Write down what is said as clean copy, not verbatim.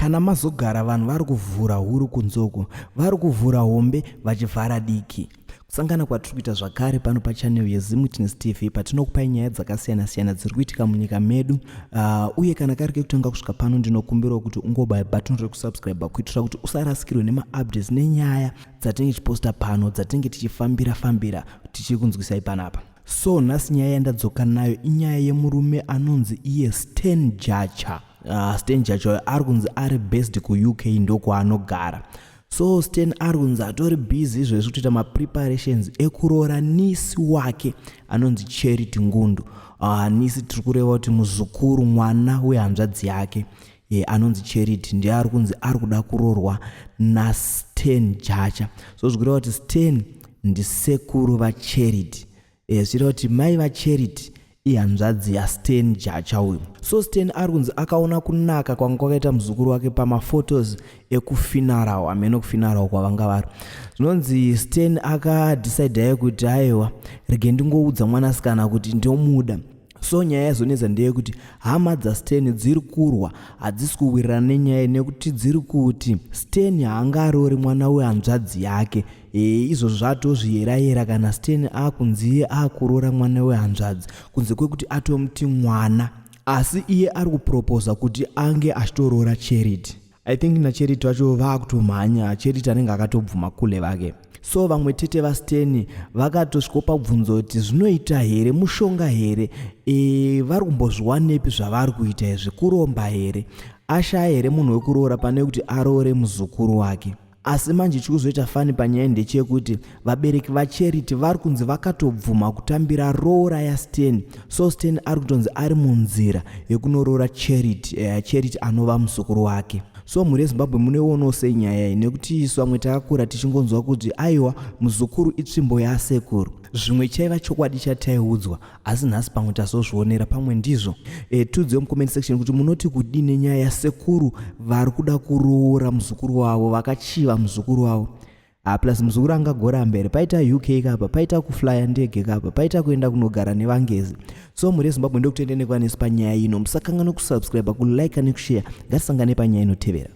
kana mazogara vanhu vari kuvhura huru kunzoko, vari kuvhura hombe vachivhara diki. Kusangana kwatiri kuita zvakare pano pachanel yeZimwitness TV patinokupai nyaya dzakasiyana-siyana dziri kuitika munyika medu. Uye kana kari kekutanga kusvika pano ndinokumbirawo kuti ungobaya button rekusubscribe kuitira kuti usarasikirwe nema-updates nenyaya dzatinenge tichiposta pano dzatinenge tichifambira tichikunzwisai panapa. So nhasi nyaya yandadzoka nayo inyaya yemurume anonzi iye Stan Jachar. Stan Jachar ari kunzi ari based kuUK ndokwaanogara. So Stan ari kunzi atori busy izvezvi kutoita ma-preparations ekuroora nisi wake anonzi Charity Ngundu. Nisi tiri kureva kuti muzukuru mwana wehanzvadzi yake anonzi Charity ndiye ari kunzi ari kuda kuroorwa naStan Jachar. So zvikureva kuti Stan ndisekuru vaCharity. Zvichireva kuti mai vaCharity ihanzvadzi yaStan Jachar uyu. So Stan ari kunzi akaona kunaka kwanga kwakaita muzukuru wake pamaphotos ekufuneral, amene kufuneral kwavanga vari. Zvinonzi Stan akadecide kuti aiwa rege ndingoudza mwanasikana kuti ndomuda. So nyaya yazonetsa ndeyekuti hama dzaStan dziri kurwa, hadzisi kuwirirana nenyaya nekuti dziri kuti Stan haangaroori mwana wehanzvadzi yake. Izvo zvatozviyera kana Stan akunzi iye akuroora mwana wehanzvadzi kunze kwekuti atomuti mwana, asi iye ari kuproposa kuti ange achitoroora Charity. I think naCharity vacho vakutomhanya, Charity anenge akatobvuma kule vake. So vamwe tete vaStan vakatosvika pabvunzo kuti zvinoita here, mushonga here, vari kumbozviwanepi zvavari kuita izvi, kuromba here, ashaya here munhu wekuroora pane kuti aroore muzukuru wake. Asi manje chikuzoita fani panyaya ndechekuti vabereki vaCharity vari kunzi vakatobvuma kutambira roora yaStan. So Stan ari kutonzi ari munzira yekunoroora Charity, Charity anova muzukuru wake. So muri yeZimbabwe muneonawo sei nyaya iyi, nekuti isu vamwe takakura tichingonzwa kuti aiwa muzukuru itsvimbo yasekuru. Zvimwe chaiva chokwadi chataiudzwa, asi nhasi pamwe tazozvionera pamwe ndizvo. Tiudzewo mucomment section kuti munoti kudini nenyaya yasekuru vari kuda kuroora muzukuru wavo, vakachiva muzukuru wavo. Plus muzukuru angagora mberi, paita UK kapa, paita kuflya ndege kapa, paita kuenda kunogara nevangezi. So muri yeZimbabwe ndokutendenekwa nesu panyaya ino. Musakanganwa kusubscribe, kulike nekushare. Ngatisangane panyaya inotevera.